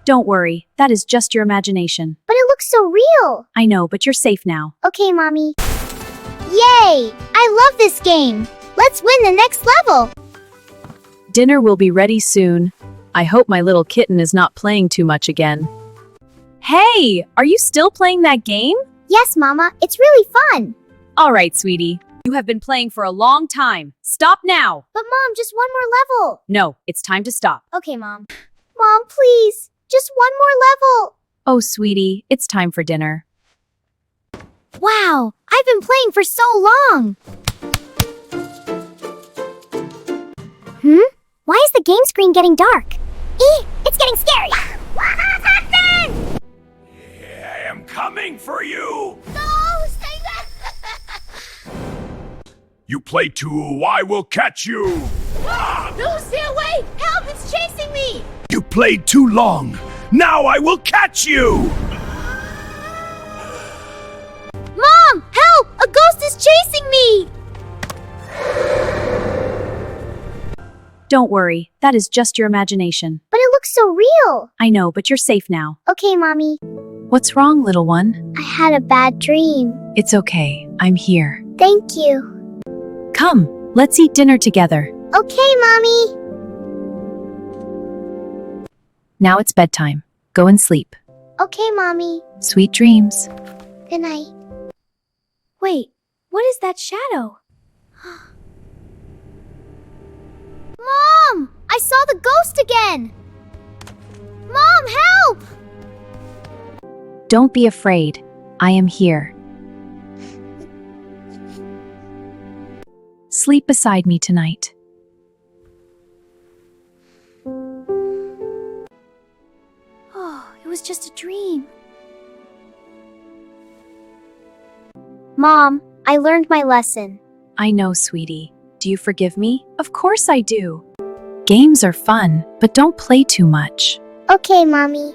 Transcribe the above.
Don't worry, that is just your imagination. But it looks so real. I know, but you're safe now. Okay, Mommy. Yay! I love this game. Let's win the next level. Dinner will be ready soon. I hope my little kitten is not playing too much again. Hey, are you still playing that game? Yes, Mama. It's really fun. All right, sweetie. You have been playing for a long time. Stop now. But Mom, just one more level. No, it's time to stop. Okay, Mom. Mom, please. Just one more level. Oh, sweetie, it's time for dinner. Wow, I've been playing for so long. Why is the game screen getting dark? It's getting scary. What has happened? I am coming for you! No, stay back. You play too, I will catch you! No, stay away. Help, it's chasing me. You played too long! Now I will catch you! Mom, help! A ghost is chasing me. Don't worry, that is just your imagination. But it looks so real. I know, but you're safe now. Okay, Mommy. What's wrong, little one? I had a bad dream. It's okay, I'm here. Thank you. Come, let's eat dinner together. Okay, Mommy. Now it's bedtime. Go and sleep. Okay, Mommy. Sweet dreams. Good night. Wait, what is that shadow? Mom! I saw the ghost again! Mom, help! Don't be afraid. I am here. Sleep beside me tonight. Oh, it was just a dream. Mom, I learned my lesson. I know, sweetie. Do you forgive me? Of course I do. Games are fun, but don't play too much. Okay, Mommy.